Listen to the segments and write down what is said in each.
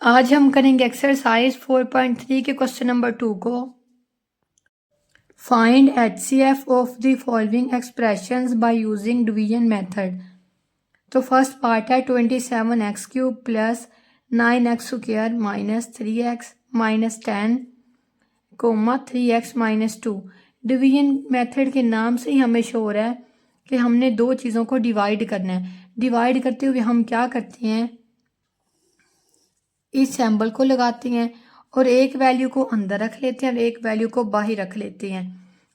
आज हम करेंगे एक्सरसाइज 4.3 के क्वेश्चन नंबर 2 को। Find HCF of the following expressions by using division method. तो फर्स्ट पार्ट है 27x cube plus 9x square minus 3x minus 10 comma 3x minus 2। Division method के नाम से ही हमें शो हो रहा है कि हमने दो चीज़ों को डिवाइड करना है। डिवाइड करते हुए हम क्या करते हैं, इस सिंबल को लगाते हैं और एक वैल्यू को अंदर रख लेते हैं और एक वैल्यू को बाहर रख लेते हैं।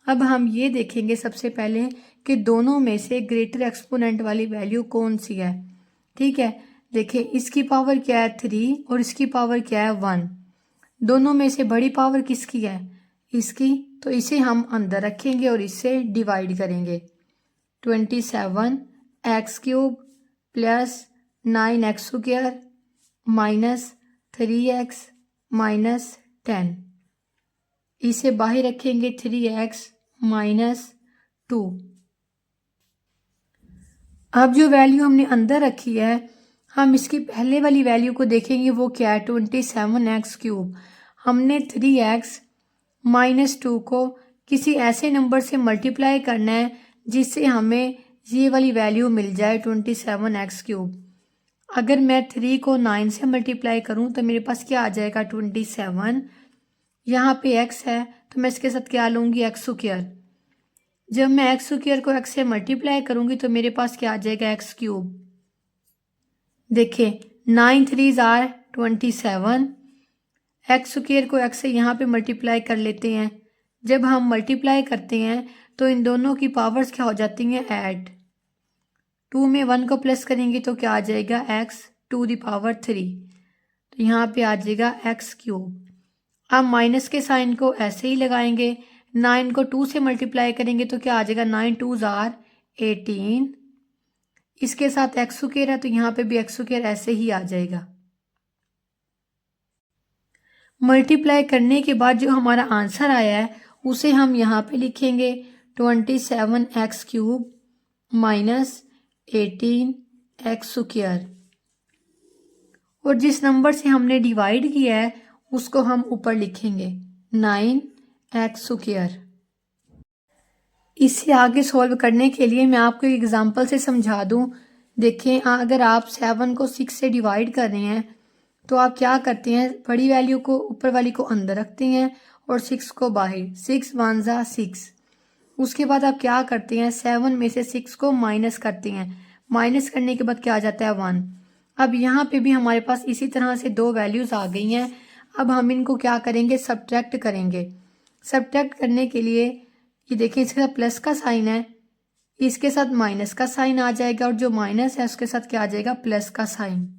अब हम ये देखेंगे सबसे पहले कि दोनों में से ग्रेटर एक्सपोनेंट वाली वैल्यू कौन सी है। ठीक है, देखिए इसकी पावर क्या है 3 और इसकी पावर क्या है 1। दोनों में से बड़ी पावर किसकी है, इसकी, तो इसे हम अंदर रखेंगे और इससे डिवाइड करेंगे। 27x cube plus 9x square minus 3x minus 10, इसे बाहर रखेंगे 3x माइनस 2। अब जो वैल्यू हमने अंदर रखी है, हम इसकी पहले वाली वैल्यू को देखेंगे, वो क्या है 27x क्यूब। हमने 3x माइनस 2 को किसी ऐसे नंबर से मल्टीप्लाई करना है जिससे हमें ये वाली वैल्यू मिल जाए 27x क्यूब। अगर मैं 3 को 9 से मल्टीप्लाई करूं तो मेरे पास क्या आ जाएगा 27। यहाँ पे x है तो मैं इसके साथ क्या लूँगी x स्क्वायर। जब मैं x स्क्वायर को x से मल्टीप्लाई करूँगी तो मेरे पास क्या आ जाएगा x क्यूब। देखिए 9 3s आर 27, x स्क्वायर को x से यहाँ पे मल्टीप्लाई कर लेते हैं। जब हम मल्टीप्लाई करते हैं तो इन दोनों की पावर्स क्या हो जाती हैं, ऐड। 2 में 1 को प्लस करेंगे तो क्या आ जाएगा x टू द पावर 3, तो यहाँ पे आ जाएगा x क्यूब। अब माइनस के साइन को ऐसे ही लगाएंगे, 9 को 2 से मल्टीप्लाई करेंगे तो क्या आ जाएगा 9 2s आर 18। इसके साथ x स्क्वायर है तो यहाँ पे भी x स्क्वायर ऐसे ही आ जाएगा। मल्टीप्लाई करने के बाद जो हमारा आंसर आया है उसे हम यहाँ पे लिखेंगे 27x cube minus 18x square, और जिस नंबर से हमने डिवाइड किया है उसको हम ऊपर लिखेंगे 9x स्क्वायर। इससे आगे सॉल्व करने के लिए मैं आपको एक एग्जांपल से समझा दूं। देखें, अगर आप 7 को 6 से डिवाइड कर रहे हैं तो आप क्या करते हैं, बड़ी वैल्यू को ऊपर वाली को अंदर रखते हैं और 6 को बाहर। 6 1 जा 6। उसके बाद आप क्या करते हैं, 7 में से 6 को माइनस करते हैं। माइनस करने के बाद क्या आ जाता है 1। अब यहाँ पे भी हमारे पास इसी तरह से दो वैल्यूज आ गई हैं। अब हम इनको क्या करेंगे, सब्ट्रैक्ट करेंगे। सब्ट्रैक्ट करने के लिए ये देखिए, इसके साथ प्लस का साइन है, इसके साथ माइनस का साइन आ जाएगा और जो माइनस है उसके साथ क्या आ जाएगा, प्लस का साइन।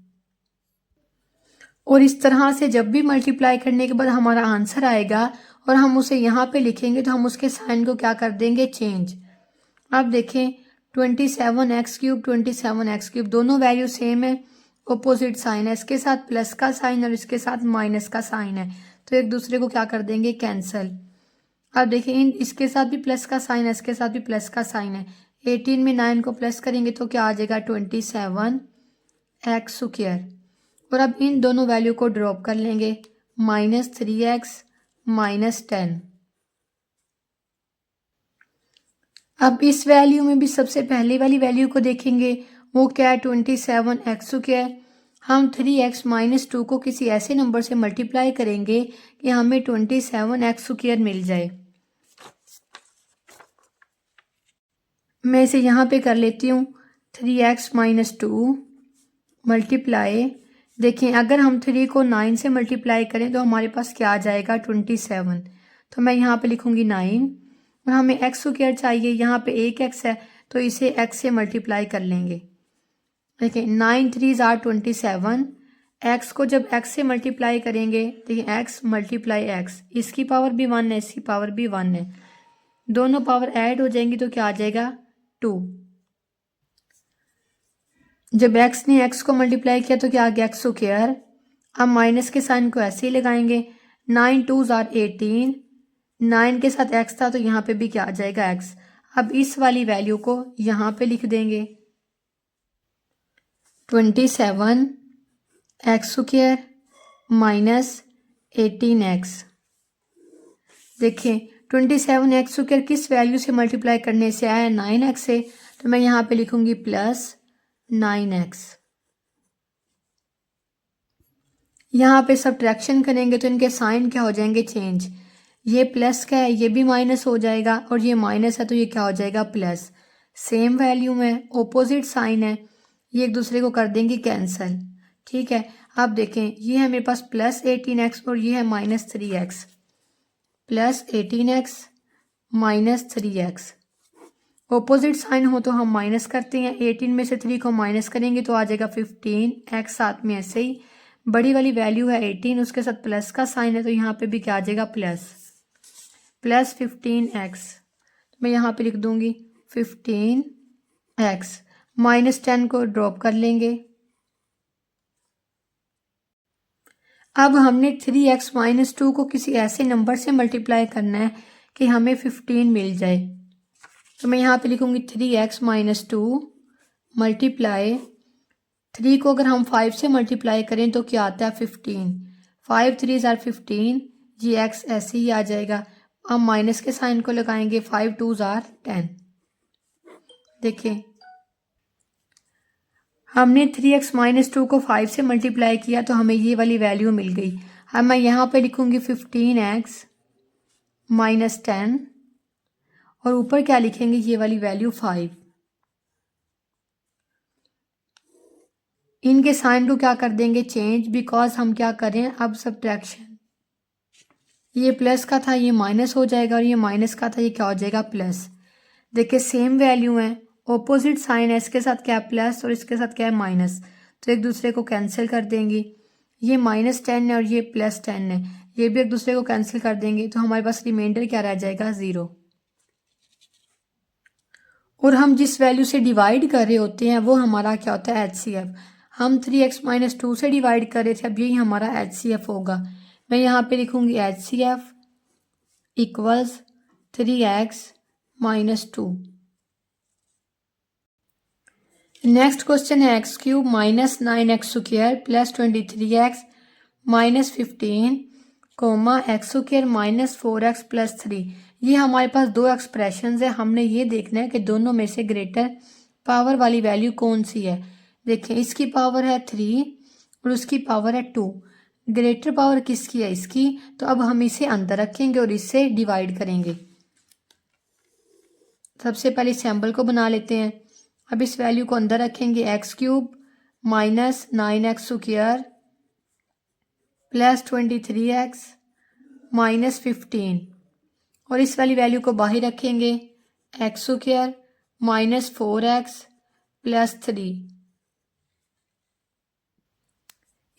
और इस तरह से जब भी मल्टीप्लाई करने के बाद हमारा आंसर आएगा और हम उसे यहाँ पे लिखेंगे तो हम उसके साइन को क्या कर देंगे, चेंज। अब देखें 27x क्यूब 27x क्यूब, दोनों वैल्यू सेम है, ओपोजिट साइन है। इसके साथ प्लस का साइन और इसके साथ माइनस का साइन है, तो एक दूसरे को क्या कर देंगे, कैंसल। अब देखिए इसके साथ भी प्लस का साइन है, इसके साथ भी प्लस का साइन है। 18 में 9 को प्लस करेंगे तो क्या आ जाएगा 27x स्क्वायर। और अब इन दोनों वैल्यू को ड्रॉप कर लेंगे, माइनस 3x माइनस 10। अब इस वैल्यू में भी सबसे पहले वाली वैल्यू को देखेंगे, वो क्या है 27x स्क्वायर। हम 3x माइनस 2 को किसी ऐसे नंबर से मल्टीप्लाई करेंगे कि हमें 27x स्क्वायर मिल जाए। मैं इसे यहाँ पे कर लेती हूँ, 3x माइनस 2 मल्टीप्लाई। देखें, अगर हम 3 को 9 से मल्टीप्लाई करें तो हमारे पास क्या आ जाएगा 27, तो मैं यहाँ पे लिखूँगी 9। और हमें x स्क्वायर चाहिए, यहाँ पे एक x है तो इसे x से मल्टीप्लाई कर लेंगे। देखिए 9 3s आर 27, x को जब x से मल्टीप्लाई करेंगे, देखिए x मल्टीप्लाई x, इसकी पावर भी 1 है, इसकी पावर भी 1 है, दोनों पावर ऐड हो जाएंगी तो क्या आ जाएगा 2। जब x ने x को मल्टीप्लाई किया तो क्या आ गया x स्क्वायर। अब माइनस के साइन को ऐसे ही लगाएंगे, 9 2s आर 18, 9 के साथ x था तो यहाँ पे भी क्या आ जाएगा x। अब इस वाली वैल्यू को यहाँ पे लिख देंगे 27x स्क्वायर माइनस 18x। देखिए 27x स्क्वायर किस वैल्यू से मल्टीप्लाई करने से आया है, 9x से, तो मैं यहाँ पे लिखूंगी प्लस 9x। यहाँ पे सब्ट्रैक्शन करेंगे तो इनके साइन क्या हो जाएंगे, चेंज। ये प्लस का है, ये भी माइनस हो जाएगा, और ये माइनस है तो ये क्या हो जाएगा, प्लस। सेम वैल्यू में ऑपोजिट साइन है, ये एक दूसरे को कर देंगे कैंसिल। ठीक है, अब देखें ये है मेरे पास प्लस 18x और ये है minus 3x। Plus 18x minus 3x, opposite sign हो तो हम माइनस करते हैं। 18 में से 3 को माइनस करेंगे तो आ जाएगा 15x, साथ में ऐसे ही बड़ी वाली वैल्यू है 18, उसके साथ प्लस का साइन है तो यहाँ पे भी क्या आ जाएगा, प्लस। प्लस 15x, मैं यहाँ पे लिख दूंगी 15x। माइनस 10 को ड्रॉप कर लेंगे। अब हमने 3x माइनस 2 को किसी ऐसे नंबर से मल्टीप्लाई करना है कि हमें 15 मिल जाए, तो मैं यहाँ पे लिखूंगी 3x माइनस 2 मल्टीप्लाई 3 को अगर हम 5 से मल्टीप्लाई करें तो क्या आता है, 15। 5 3 ज़ार 15, ये x ऐसे ही आ जाएगा। हम माइनस के साइन को लगाएंगे, 5 2 ज़ार 10। देखिए हमने 3x माइनस 2 को 5 से मल्टीप्लाई किया तो हमें ये वाली वैल्यू मिल गई। अब मैं यहाँ पे लिखूंगी 15x माइनस 10 और ऊपर क्या लिखेंगे, ये वाली वैल्यू 5। इनके साइन को क्या कर देंगे, चेंज, बिकॉज हम क्या कर रहे हैं अब सब्ट्रैक्शन। ये प्लस का था ये माइनस हो जाएगा और ये माइनस का था ये क्या हो जाएगा, प्लस। देखिए सेम वैल्यू है, ऑपोजिट साइन है, इसके साथ क्या है प्लस और इसके साथ क्या है माइनस, तो एक दूसरे को कैंसिल कर देंगे। ये माइनस 10 है और ये प्लस 10 है, ये भी एक दूसरे को कैंसिल कर देंगे तो हमारे पास रिमाइंडर क्या रह जाएगा, 0। और हम जिस वैल्यू से डिवाइड कर रहे होते हैं वो हमारा क्या होता है, HCF। हम 3x माइनस 2 से डिवाइड कर रहे थे, अब यही हमारा HCF होगा। मैं यहाँ पे लिखूंगी HCF equals 3x minus 2। Next question है x cube minus 9x square plus 23x minus 15 comma x square minus 4x plus 3। ये हमारे पास दो एक्सप्रेशंस है, हमने ये देखना है कि दोनों में से ग्रेटर पावर वाली वैल्यू कौन सी है। देखें इसकी पावर है 3 और उसकी पावर है 2। ग्रेटर पावर किसकी है, इसकी, तो अब हम इसे अंदर रखेंगे और इससे डिवाइड करेंगे। सबसे पहले सैम्बल को बना लेते हैं। अब इस वैल्यू को अंदर रखेंगे, x cube minus 9x square plus 23x minus 15 और इस वाली वैल्यू को बाहर रखेंगे, x square minus 4x plus 3।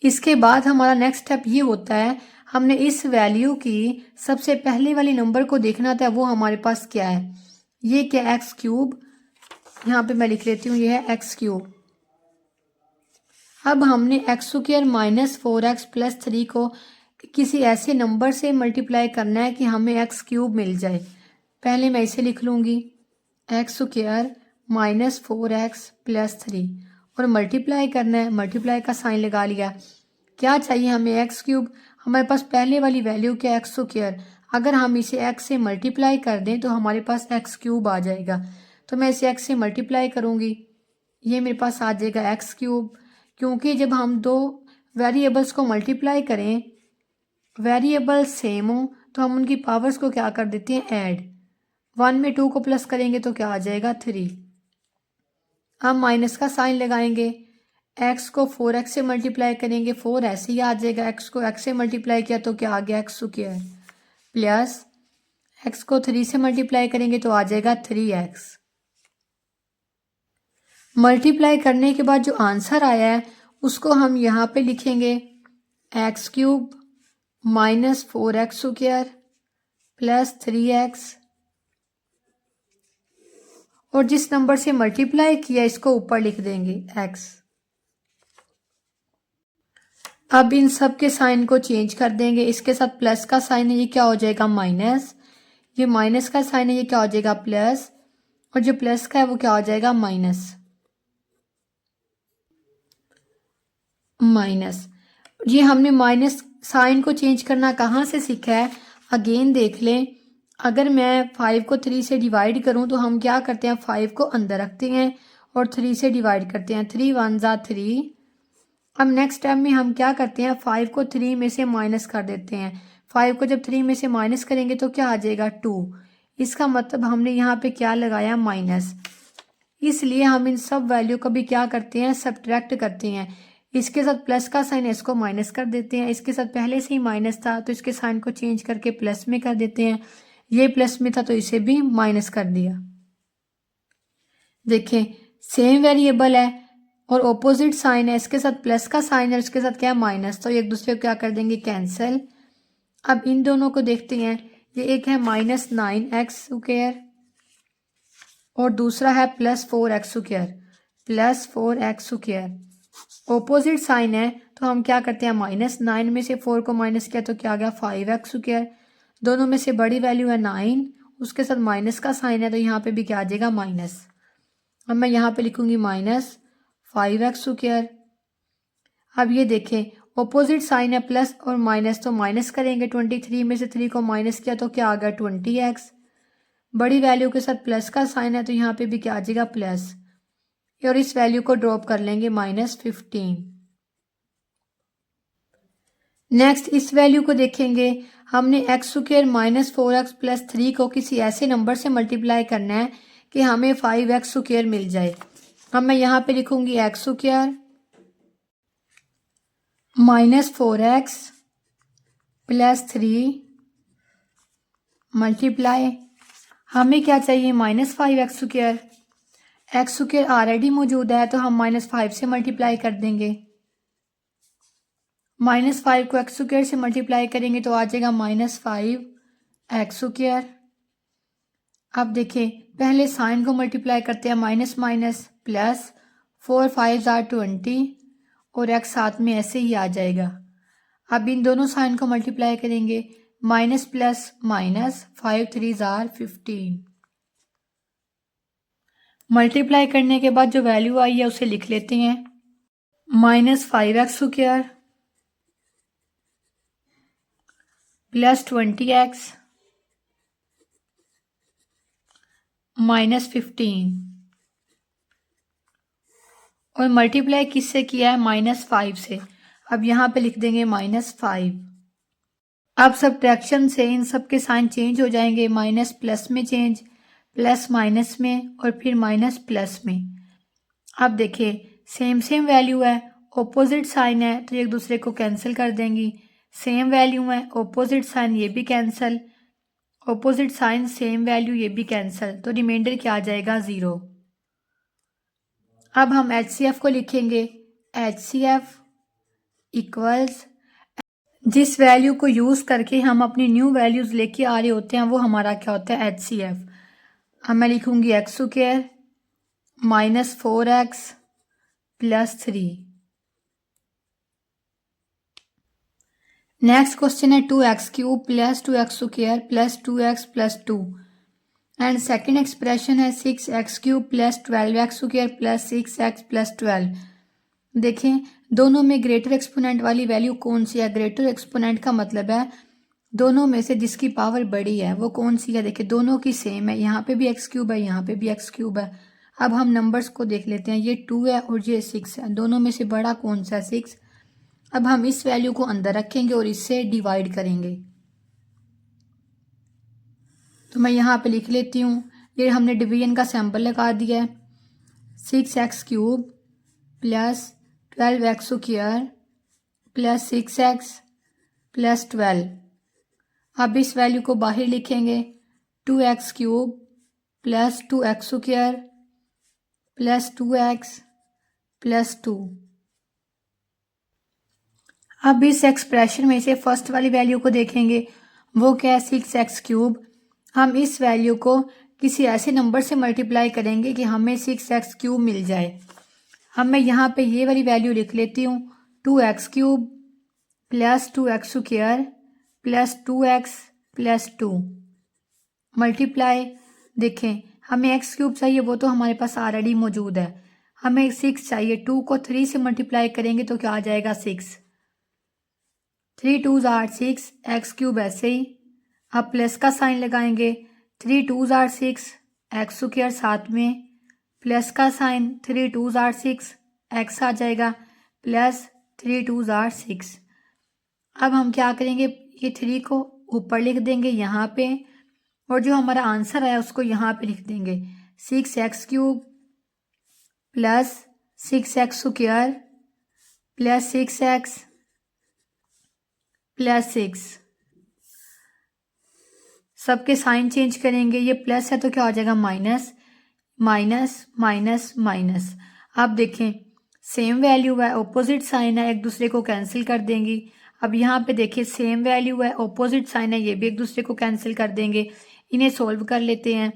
इसके बाद हमारा नेक्स्ट स्टेप ये होता है, हमने इस वैल्यू की सबसे पहले वाली नंबर को देखना था, वो हमारे पास क्या है, ये क्या एक्स क्यूब, यहाँ पे मैं लिख लेती हूँ ये है एक्स क्यूब। अब हमने x square minus 4x plus 3 को किसी ऐसे नंबर से मल्टीप्लाई करना है कि हमें एक्स क्यूब मिल जाए। पहले मैं इसे लिख लूँगी, x square minus 4x plus 3 और मल्टीप्लाई करना है, मल्टीप्लाई का साइन लगा लिया। क्या चाहिए हमें, एक्स क्यूब। हमारे पास पहले वाली वैल्यू क्या, एक्स स्क्वायर, अगर हम इसे एक्स से मल्टीप्लाई कर दें तो हमारे पास एक्स क्यूब आ जाएगा। तो मैं इसे एक्स से मल्टीप्लाई करूँगी, ये मेरे पास आ जाएगा एक्स क्यूब। क्योंकि जब हम दो वेरिएबल्स को मल्टीप्लाई करें, वेरिएबल सेम हो तो हम उनकी पावर्स को क्या कर देते हैं, ऐड। 1 में 2 को प्लस करेंगे तो क्या आ जाएगा, 3। हम माइनस का साइन लगाएंगे, एक्स को 4x से मल्टीप्लाई करेंगे, 4 ऐसे ही आ जाएगा। एक्स को x से मल्टीप्लाई किया तो क्या आ गया, एक्स स्क्वायर प्लस एक्स को 3 से मल्टीप्लाई करेंगे तो आ जाएगा 3x। मल्टीप्लाई करने के बाद जो आंसर आया है उसको हम यहाँ पे लिखेंगे, x cube minus 4x square plus 3x और जिस नंबर से मल्टीप्लाई किया इसको ऊपर लिख देंगे x। अब इन सब के साइन को चेंज कर देंगे, इसके साथ प्लस का साइन है ये क्या हो जाएगा, माइनस, ये माइनस का साइन है ये क्या हो जाएगा, प्लस, और जो प्लस का है वो क्या हो जाएगा, माइनस। ये हमने माइनस साइन को चेंज करना कहाँ से सीखा है, अगेन देख लें। अगर मैं 5 को 3 से डिवाइड करूँ तो हम क्या करते हैं, 5 को अंदर रखते हैं और 3 से डिवाइड करते हैं, 3 1 ज़ा 3। अब नेक्स्ट स्टेप में हम क्या करते हैं, 5 को 3 में से माइनस कर देते हैं। 5 को जब 3 में से माइनस करेंगे तो क्या आ जाएगा, 2। इसका मतलब हमने यहाँ पे क्या लगाया, माइनस। इसलिए हम इन सब वैल्यू को भी क्या करते हैं, सब्ट्रैक्ट करते हैं। इसके साथ प्लस का साइन है, इसको माइनस कर देते हैं। इसके साथ पहले से ही माइनस था तो इसके साइन को चेंज करके प्लस में कर देते हैं। ये प्लस में था तो इसे भी माइनस कर दिया। देखें सेम वेरिएबल है और ऑपोजिट साइन है, इसके साथ प्लस का साइन है, इसके साथ क्या है, माइनस, तो एक दूसरे को क्या कर देंगे, कैंसिल। अब इन दोनों को देखते हैं, ये एक है -9x² और दूसरा है +4x², +4x²। ऑपोजिट साइन है तो हम क्या करते हैं, -9 में से 4 को माइनस किया तो क्या आ गया, 5x²। दोनों में से बड़ी वैल्यू है 9, उसके साथ माइनस का साइन है तो यहाँ पे भी क्या आ जाएगा, माइनस। अब मैं यहाँ पे लिखूंगी -5x²। अब ये देखें ऑपोजिट साइन है प्लस और माइनस, तो माइनस करेंगे। 23 में से 3 को माइनस किया तो क्या आ गया, 20x। बड़ी वैल्यू के साथ प्लस का साइन है तो यहाँ पे भी क्या आ जाएगा, प्लस, और इस वैल्यू को ड्रॉप कर लेंगे, -15। नेक्स्ट इस वैल्यू को देखेंगे, हमने x² -4x + 3 को किसी ऐसे नंबर से मल्टीप्लाई करना है कि हमें 5x² मिल जाए। अब मैं यहाँ पे लिखूंगी x² -4x + 3 मल्टीप्लाई, हमें क्या चाहिए, -5x²। x² ऑलरेडी मौजूद है तो हम -5 से मल्टीप्लाई कर देंगे। -5 को x² से मल्टीप्लाई करेंगे तो आ जाएगा -5x²। अब देखें पहले साइन को मल्टीप्लाई करते हैं, माइनस माइनस प्लस, 4 5 ज़ार 20 और x साथ में ऐसे ही आ जाएगा। अब इन दोनों साइन को मल्टीप्लाई करेंगे, माइनस प्लस माइनस, 5 3 ज़ार 15। मल्टीप्लाई करने के बाद जो वैल्यू आई है उसे लिख लेते हैं, -5x² + 20x -15, और मल्टीप्लाई किससे किया है, -5 से। अब यहाँ पे लिख देंगे -5। अब सब्ट्रैक्शन से इन सब के साइन चेंज हो जाएंगे, माइनस प्लस में चेंज, प्लस माइनस में और फिर माइनस प्लस में। अब देखिए सेम वैल्यू है, ऑपोजिट साइन है तो एक दूसरे को कैंसिल कर देंगी। सेम वैल्यू है, ऑपोजिट साइन, ये भी cancel, opposite sign same value, ये भी कैंसिल, तो रिमाइंडर क्या आ जाएगा, 0। अब हम HCF को लिखेंगे, HCF इक्वल्स, जिस वैल्यू को यूज़ करके हम अपनी न्यू वैल्यूज़ लेके आ रहे होते हैं वो हमारा क्या होता है, HCF। अब मैं लिखूंगी x² -4x + 3। नेक्स्ट क्वेश्चन है 2x³ + 2x² + 2x + 2 and second expression है 6x³ + 12x² + 6x + 12। देखें दोनों में ग्रेटर एक्सपोनेंट वाली वैल्यू कौन सी है, ग्रेटर एक्सपोनेंट का मतलब है दोनों में से जिसकी पावर बड़ी है वो कौन सी है। देखिए दोनों की सेम है, यहाँ पे भी x³ है, यहाँ पे भी x³ है। अब हम नंबर्स को देख लेते हैं, ये 2 है और ये 6 है, दोनों में से बड़ा कौन सा है, 6। अब हम इस वैल्यू को अंदर रखेंगे और इससे डिवाइड करेंगे, तो मैं यहाँ पे लिख लेती हूँ, ये हमने डिवीजन का सैंपल लगा दिया है, 6x³ + 12x² + 6x + 12। अब इस वैल्यू को बाहर लिखेंगे, 2x³ + 2x² + 2x + 2। अब इस एक्सप्रेशन में से फर्स्ट वाली वैल्यू को देखेंगे, वो क्या है, 6x³। हम इस वैल्यू को किसी ऐसे नंबर से मल्टीप्लाई करेंगे कि हमें 6x³ मिल जाए। अब मैं यहाँ पे ये वाली वैल्यू लिख लेती हूँ, 2x³ + 2x² + 2x + 2 मल्टीप्लाई। देखें हमें x³ चाहिए, वो तो हमारे पास ऑलरेडी मौजूद है। हमें 6 चाहिए, 2 को 3 से मल्टीप्लाई करेंगे तो क्या आ जाएगा, 6। 3 2 आर 6 एक्स क्यूब ऐसे ही। अब प्लस का साइन लगाएंगे, 3 2 आर 6 एक्स स्क्वायर साथ में प्लस का साइन, 3 2 आर 6 एक्स आ जाएगा प्लस 3 2 आर 6। अब हम क्या करेंगे, ये 3 को ऊपर लिख देंगे यहाँ पे और जो हमारा आंसर है उसको यहाँ पे लिख देंगे 6 x cube plus 6 x square plus 6 x plus 6। सबके साइन चेंज करेंगे, ये प्लस है तो क्या हो जाएगा माइनस, माइनस माइनस माइनस। अब देखें सेम वैल्यू है, ऑपोजिट साइन है, एक दूसरे को कैंसिल कर देंगी। अब यहाँ पे देखिए सेम वैल्यू है, ऑपोजिट साइन है, ये भी एक दूसरे को कैंसिल कर देंगे। इन्हें सोल्व कर लेते हैं।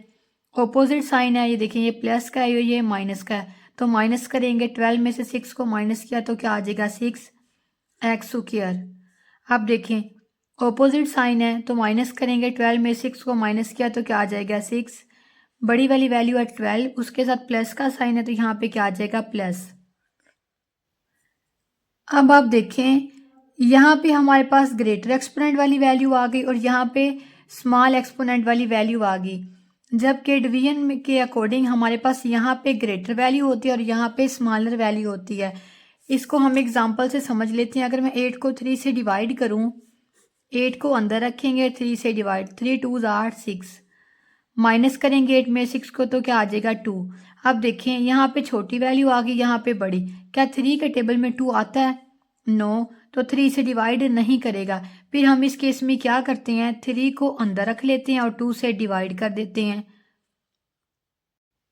ऑपोजिट साइन है, ये देखिए ये प्लस का है, ये माइनस का है, तो माइनस करेंगे। 12 में से 6 को माइनस किया तो क्या आ जाएगा 6 एक्स स्क्वायर। अब देखें ऑपोजिट साइन है तो माइनस करेंगे, 12 में 6 को माइनस किया तो क्या आ जाएगा 6। बड़ी वाली वैल्यू है 12, उसके साथ प्लस का साइन है तो यहाँ पे क्या आ जाएगा प्लस। अब आप देखें यहाँ पे हमारे पास ग्रेटर एक्सपोनेंट वाली वैल्यू आ गई और यहाँ पे स्मॉल एक्सपोनेंट वाली वैल्यू आ गई। जबकि डिवीजन के अकॉर्डिंग हमारे पास यहाँ पे ग्रेटर वैल्यू होती है और यहाँ पे स्मॉलर वैल्यू होती है। इसको हम एग्जांपल से समझ लेते हैं। अगर मैं 8 को 3 से डिवाइड करूँ, 8 को अंदर रखेंगे, 3 से डिवाइड, 3 2 आर 6, माइनस करेंगे 8 में 6 को तो क्या आ जाएगा 2। अब देखें यहाँ पे छोटी वैल्यू आ गई, यहाँ पे बड़ी। क्या 3 के टेबल में 2 आता है? नो, तो 3 से डिवाइड नहीं करेगा। फिर हम इस केस में क्या करते हैं, 3 को अंदर रख लेते हैं और 2 से डिवाइड कर देते हैं।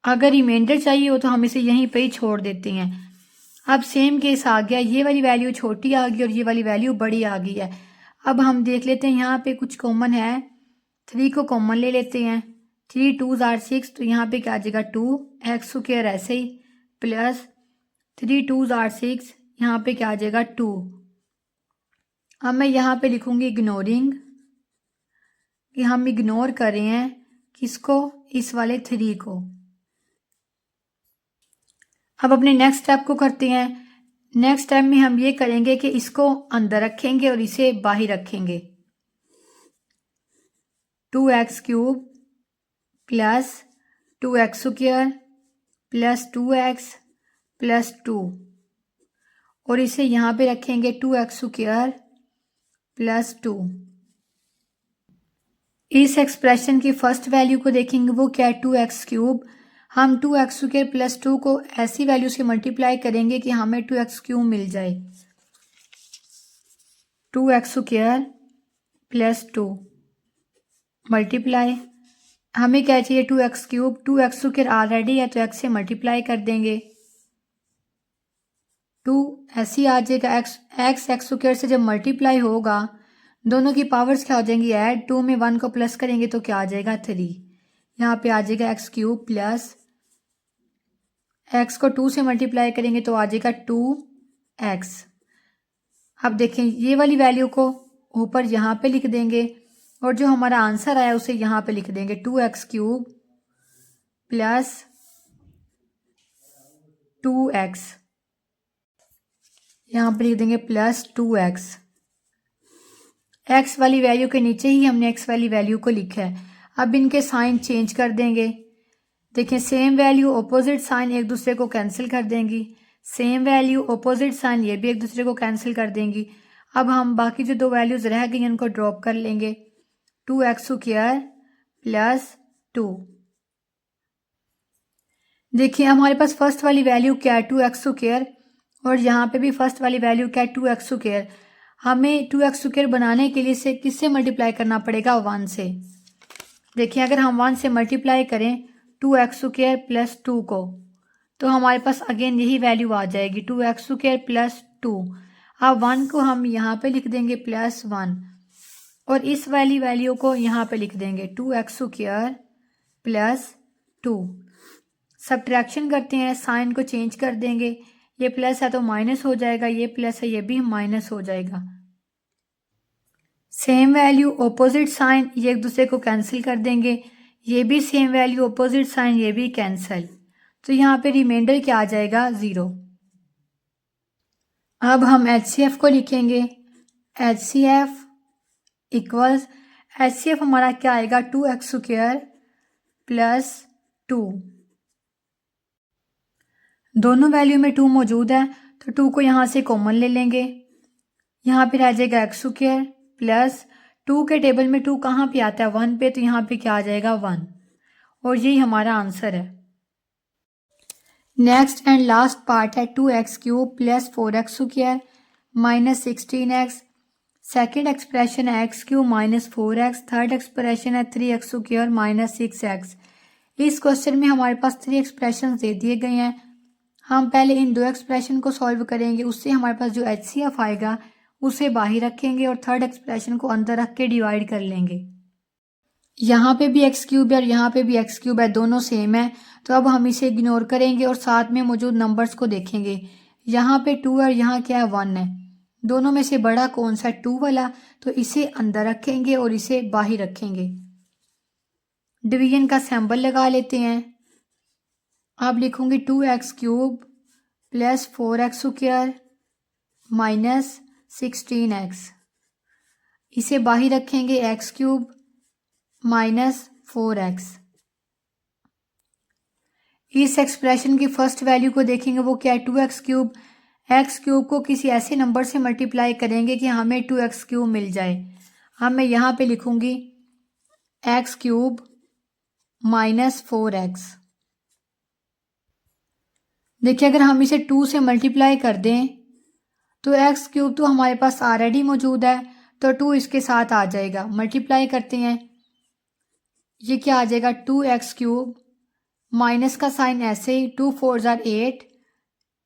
अगर रिमाइंडर चाहिए हो तो हम इसे यहीं पे ही छोड़ देते हैं। अब सेम केस आ गया, ये वाली वैल्यू छोटी आ गई और ये वाली वैल्यू बड़ी आ गई है। अब हम देख लेते हैं यहाँ पे कुछ कॉमन है, 3 को कॉमन ले लेते हैं, 3 2 आर 6, तो यहाँ पे क्या आ जाएगा 2 एक्स स्क्वायर ऐसे ही प्लस 3 2 आर 6, यहाँ पे क्या आ जाएगा 2। अब मैं यहाँ पे लिखूंगी इग्नोरिंग, कि हम इग्नोर कर रहे हैं किसको, इस वाले 3 को। अब अपने नेक्स्ट स्टेप को करते हैं। नेक्स्ट स्टेप में हम ये करेंगे कि इसको अंदर रखेंगे और इसे बाहर रखेंगे। 2x cube plus 2x square plus 2x plus 2 और इसे यहाँ पे रखेंगे 2x स्क्वायर प्लस 2। इस एक्सप्रेशन की फर्स्ट वैल्यू को देखेंगे, वो क्या है 2x क्यूब। हम 2x स्क्वायर प्लस 2 को ऐसी वैल्यू से मल्टीप्लाई करेंगे कि हमें 2x क्यूब मिल जाए। 2x स्क्वायर प्लस 2 मल्टीप्लाई, हमें क्या चाहिए 2x cube. 2x square already है तो x से मल्टीप्लाई कर देंगे, 2 ऐसी आ जाएगा। x स्क्वायर से जब मल्टीप्लाई होगा दोनों की पावर्स क्या हो जाएंगी ऐड, 2 में 1 को प्लस करेंगे तो क्या आ जाएगा 3। यहाँ पे आ जाएगा x क्यूब प्लस x को 2 से मल्टीप्लाई करेंगे तो आ जाएगा 2x। अब देखें ये वाली वैल्यू को ऊपर यहाँ पे लिख देंगे और जो हमारा आंसर आया उसे यहाँ पे लिख देंगे 2x क्यूब प्लस 2x, यहाँ पे लिख देंगे प्लस 2x। x वाली वैल्यू के नीचे ही हमने x वाली वैल्यू को लिखा है। अब इनके साइन चेंज कर देंगे। देखिए सेम वैल्यू ऑपोजिट साइन एक दूसरे को कैंसिल कर देंगी, सेम वैल्यू ऑपोजिट साइन ये भी एक दूसरे को कैंसिल कर देंगी। अब हम बाकी जो 2 वैल्यूज रह गई उनको ड्रॉप कर लेंगे, 2x स्क्वायर प्लस 2। देखिए हमारे पास फर्स्ट वाली वैल्यू क्या है 2x स्क्वायर और यहाँ पे भी फर्स्ट वाली वैल्यू क्या है 2x स्क्वायर। हमें 2x स्क्वायर बनाने के लिए से किससे मल्टीप्लाई करना पड़ेगा 1 से। देखिए अगर हम 1 से मल्टीप्लाई करें 2x स्क्वायर प्लस 2 को तो हमारे पास अगेन यही वैल्यू आ जाएगी 2x स्क्वायर प्लस 2। अब 1 को हम यहाँ पे लिख देंगे प्लस 1 और इस वाली वैल्यू को यहाँ पे लिख देंगे 2x स्क्वायर प्लस 2। सब्ट्रैक्शन करते हैं, साइन को चेंज कर देंगे, ये प्लस है तो माइनस हो जाएगा, ये प्लस है ये भी माइनस हो जाएगा। सेम वैल्यू ऑपोजिट साइन ये एक दूसरे को कैंसिल कर देंगे, ये भी सेम वैल्यू ऑपोजिट साइन ये भी कैंसिल, तो यहाँ पे रिमाइंडर क्या आ जाएगा 0। अब हम HCF को लिखेंगे, HCF इक्वल्स HCF हमारा क्या आएगा 2x² प्लस 2। दोनों वैल्यू में 2 मौजूद है तो 2 को यहाँ से कॉमन ले लेंगे। यहाँ पे रह जाएगा x² प्लस 2 के टेबल में 2 कहाँ पे आता है 1 पे, तो यहाँ पे क्या आ जाएगा 1, और यही हमारा आंसर है। नेक्स्ट एंड लास्ट पार्ट है 2x³ plus 4x² minus 16x। Second expression है x³ minus 4x। Third expression है 3x² माइनस 6x। इस क्वेश्चन में हमारे पास 3 एक्सप्रेशन दे दिए गए हैं। हम पहले इन 2 एक्सप्रेशन को सॉल्व करेंगे, उससे हमारे पास जो HCF आएगा उसे बाहर रखेंगे और थर्ड एक्सप्रेशन को अंदर रख के डिवाइड कर लेंगे। यहाँ पे भी x³ है और यहाँ पे भी x³ है, दोनों सेम है, तो अब हम इसे इग्नोर करेंगे और साथ में मौजूद नंबर्स को देखेंगे। यहाँ पे 2 है और यहाँ क्या है 1 है। दोनों में से बड़ा कौन सा है 2 वाला, तो इसे अंदर रखेंगे और इसे बाहर रखेंगे। डिवीजन का सिंबल लगा लेते हैं। अब लिखूंगी 2x³ plus 4x² minus 16x। इसे बाहर रखेंगे x³ माइनस 4x। इस एक्सप्रेशन की फर्स्ट वैल्यू को देखेंगे, वो क्या है 2x³। x³ को किसी ऐसे नंबर से मल्टीप्लाई करेंगे कि हमें 2x³ मिल जाए। अब मैं यहाँ पे लिखूंगी x³ माइनस 4x। देखिए अगर हम इसे 2 से मल्टीप्लाई कर दें तो x³ तो हमारे पास ऑलरेडी मौजूद है, तो 2 इसके साथ आ जाएगा। मल्टीप्लाई करते हैं, ये क्या आ जाएगा 2x³ माइनस का साइन ऐसे ही 2 4 8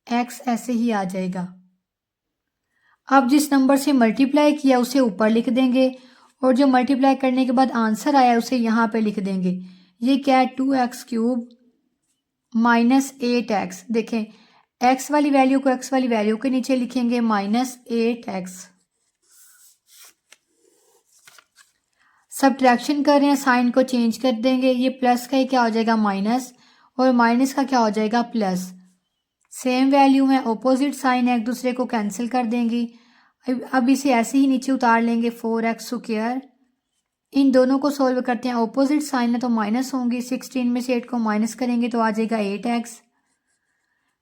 x ऐसे ही आ जाएगा। अब जिस नंबर से मल्टीप्लाई किया उसे ऊपर लिख देंगे और जो मल्टीप्लाई करने के बाद आंसर आया उसे यहाँ पे लिख देंगे। ये क्या है 2x³ माइनस 8x। देखें x वाली वैल्यू को x वाली वैल्यू के नीचे लिखेंगे माइनस 8x। सब्ट्रैक्शन कर रहे हैं, साइन को चेंज कर देंगे। ये प्लस का ही क्या हो जाएगा माइनस, और माइनस का क्या हो जाएगा प्लस। सेम वैल्यू है, ऑपोजिट साइन है, एक दूसरे को कैंसिल कर देंगी। अब इसे ऐसे ही नीचे उतार लेंगे 4x²। इन दोनों को सोल्व करते हैं, ऑपोजिट साइन है तो माइनस होंगी। 16 में से 8 को माइनस करेंगे तो आ जाएगा 8x।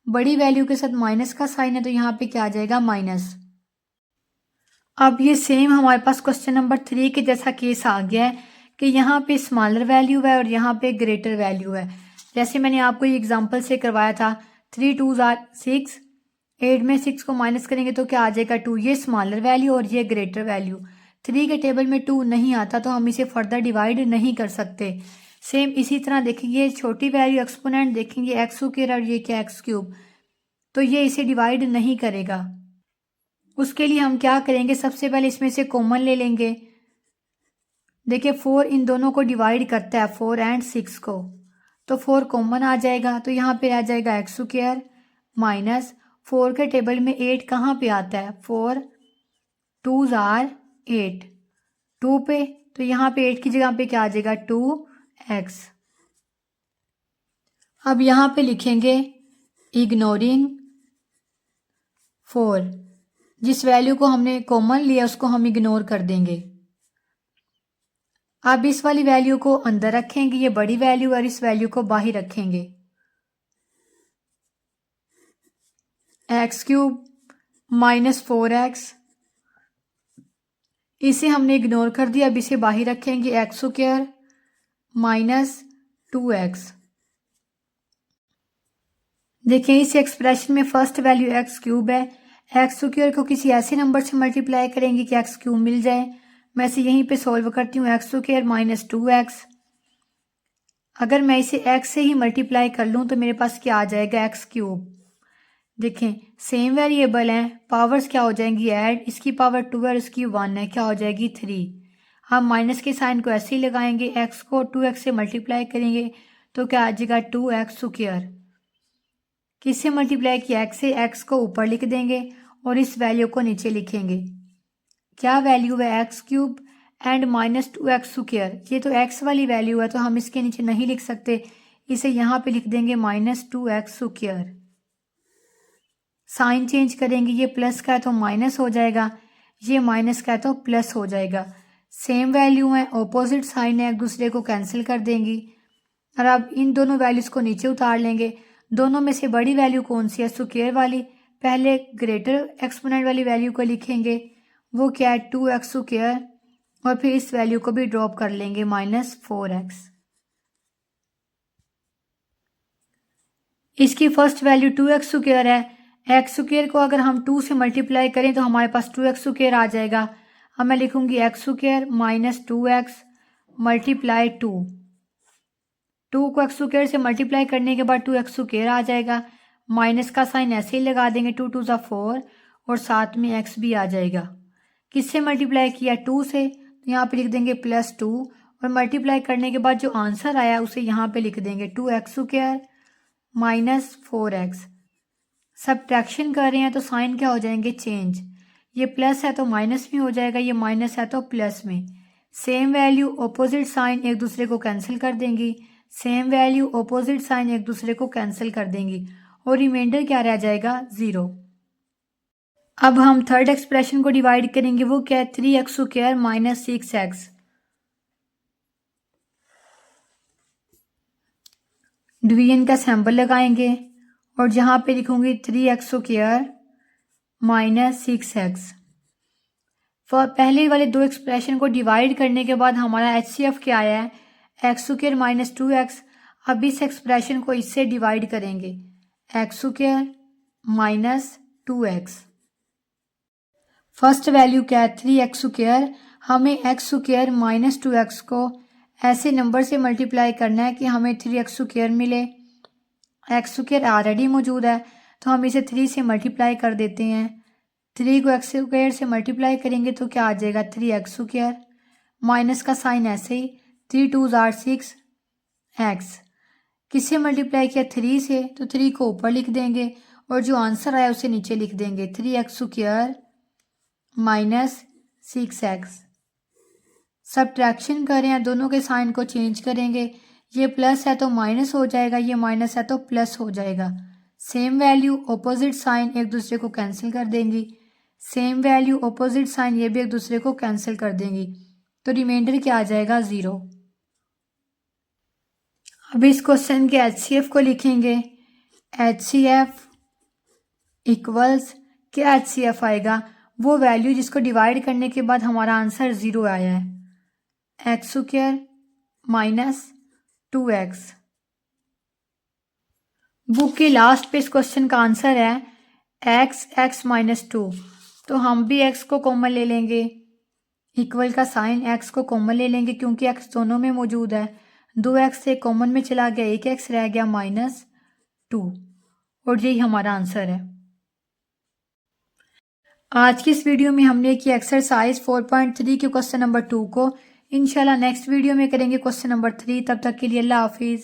बड़ी वैल्यू के साथ माइनस का साइन है तो यहाँ पे क्या आ जाएगा माइनस। अब ये सेम हमारे पास क्वेश्चन नंबर 3 के जैसा केस आ गया है कि यहाँ पे स्मॉलर वैल्यू है और यहाँ पे ग्रेटर वैल्यू है। जैसे मैंने आपको ये एग्जांपल से करवाया था 3 2 6, 8 में 6 को माइनस करेंगे तो क्या आ जाएगा 2। ये स्मॉलर वैल्यू और ये ग्रेटर वैल्यू। 3 के टेबल में 2 नहीं आता तो हम इसे फर्दर डिवाइड नहीं कर सकते। सेम इसी तरह देखेंगे छोटी वैल्यू एक्सपोनेंट देखेंगे x² और ये क्या x³, तो ये इसे डिवाइड नहीं करेगा। उसके लिए हम क्या करेंगे, सबसे पहले इसमें से कॉमन ले लेंगे। देखिए 4 इन दोनों को डिवाइड करता है 4 एंड 6 को, तो 4 कॉमन आ जाएगा तो यहाँ पे आ जाएगा x² माइनस 4 के टेबल में 8 कहाँ पे आता है 4 2 8 2 पे, तो यहाँ पे 8 की जगह पे क्या आ जाएगा 2x। अब यहाँ पे लिखेंगे इग्नोरिंग 4। जिस वैल्यू को हमने कॉमन लिया उसको हम इग्नोर कर देंगे। अब इस वाली वैल्यू को अंदर रखेंगे, ये बड़ी वैल्यू, और इस वैल्यू को बाहर रखेंगे। x³ माइनस 4x, इसे हमने इग्नोर कर दिया। अब इसे बाहर रखेंगे x² माइनस 2x। देखिए इस एक्सप्रेशन में फर्स्ट वैल्यू x³ है। x² को किसी ऐसे नंबर से मल्टीप्लाई करेंगे कि x³ मिल जाए। मैं इसे यहीं पे सॉल्व करती हूँ x² माइनस 2x। अगर मैं इसे x से ही मल्टीप्लाई कर लूँ तो मेरे पास क्या आ जाएगा x³। देखें सेम वेरिएबल हैं, पावर्स क्या हो जाएंगी ऐड, इसकी पावर 2 है, इसकी 1 है, क्या हो जाएगी 3। हम माइनस के साइन को ऐसे ही लगाएंगे, x को 2x से मल्टीप्लाई करेंगे तो क्या आ जाएगा 2x²। किससे मल्टीप्लाई किया x से, x को ऊपर लिख देंगे और इस वैल्यू को नीचे लिखेंगे। क्या वैल्यू है x³ एंड माइनस 2x²। ये तो x वाली वैल्यू है तो हम इसके नीचे नहीं लिख सकते, इसे यहाँ पे लिख देंगे माइनस 2x²। साइन चेंज करेंगे, ये प्लस का है तो माइनस हो जाएगा, ये माइनस का है तो प्लस हो जाएगा। सेम वैल्यू है, ऑपोजिट साइन है, एक दूसरे को कैंसिल कर देंगी। और अब इन दोनों वैल्यूज़ को नीचे उतार लेंगे। दोनों में से बड़ी वैल्यू कौन सी है? स्क्वायर वाली। पहले ग्रेटर एक्सपोनेंट वाली वैल्यू को लिखेंगे, वो क्या है? 2x square. और फिर इस वैल्यू को भी ड्रॉप कर लेंगे, -4x। इसकी फर्स्ट वैल्यू 2x स्क्वायर है। एक्स स्क्वायर को अगर हम 2 से मल्टीप्लाई करें तो हमारे पास 2x स्क्वायर आ जाएगा। अब मैं लिखूंगी एक्स स्क्वायर -2x मल्टीप्लाई 2 को एक्स स्क्वायर से मल्टीप्लाई करने के बाद 2x स्क्वायर आ जाएगा। माइनस का साइन ऐसे ही लगा देंगे, 2 2 4 और साथ में x भी आ जाएगा। किससे मल्टीप्लाई किया? 2 से, तो यहाँ पे लिख देंगे +2 और मल्टीप्लाई करने के बाद जो आंसर आया उसे यहाँ पे लिख देंगे 2x स्क्वायर -4x। सब्ट्रैक्शन कर रहे हैं तो साइन क्या हो जाएंगे? चेंज। ये प्लस है तो माइनस में हो जाएगा, ये माइनस है तो प्लस में। सेम वैल्यू ऑपोजिट साइन एक दूसरे को कैंसिल कर देंगी। सेम वैल्यू ऑपोजिट साइन एक दूसरे को कैंसिल कर देंगी और रिमाइंडर क्या रह जाएगा? 0। अब हम थर्ड एक्सप्रेशन को डिवाइड करेंगे, वो क्या है? 3x square -6x। डिवीजन का सैंपल लगाएंगे और जहां पे लिखूंगी 3x स्क्वायर -6x। पहले वाले दो एक्सप्रेशन को डिवाइड करने के बाद हमारा HCF क्या आया है? x square -2x। अब इस एक्सप्रेशन को इससे डिवाइड करेंगे, x square -2x। First value क्या है? 3x square. हमें x स्क्वायर -2x को ऐसे नंबर से मल्टीप्लाई करना है कि हमें 3x स्क्वायर मिले। x स्क्वायर ऑलरेडी मौजूद है तो हम इसे 3 से मल्टीप्लाई कर देते हैं। 3 को x स्क्वायर से मल्टीप्लाई करेंगे तो क्या आ जाएगा? 3x square. माइनस का साइन ऐसे ही, 3 2 6 x। किससे मल्टीप्लाई किया? 3 से, तो 3 को ऊपर लिख देंगे और जो आंसर आया उसे नीचे लिख देंगे, 3x स्क्वायर -6x। सब्ट्रैक्शन कर रहे हैं, दोनों के साइन को चेंज करेंगे। ये प्लस है तो माइनस हो जाएगा, ये माइनस है तो प्लस हो जाएगा। सेम वैल्यू ऑपोजिट साइन एक दूसरे को कैंसिल कर देंगी। सेम वैल्यू ऑपोजिट साइन ये भी एक दूसरे को कैंसिल कर देंगी, तो रिमाइंडर क्या आ जाएगा? 0। अब इस क्वेश्चन के HCF को लिखेंगे। HCF इक्वल्स, क्या HCF आएगा? वो वैल्यू जिसको डिवाइड करने के बाद हमारा आंसर 0 आया है, x स्क्वायर -2x। बुक के लास्ट पे इस क्वेश्चन का आंसर है x -2। तो हम भी x को कॉमन ले लेंगे, इक्वल का साइन x को कॉमन ले लेंगे क्योंकि x दोनों में मौजूद है। 2x से कॉमन में चला गया, एक x रह गया -2 और यही हमारा आंसर है। आज की इस वीडियो में हमने किया एक्सरसाइज 4.3 के क्वेश्चन नंबर 2 को। इंशाल्लाह नेक्स्ट वीडियो में करेंगे क्वेश्चन नंबर 3। तब तक के लिए अल्लाह हाफिज़।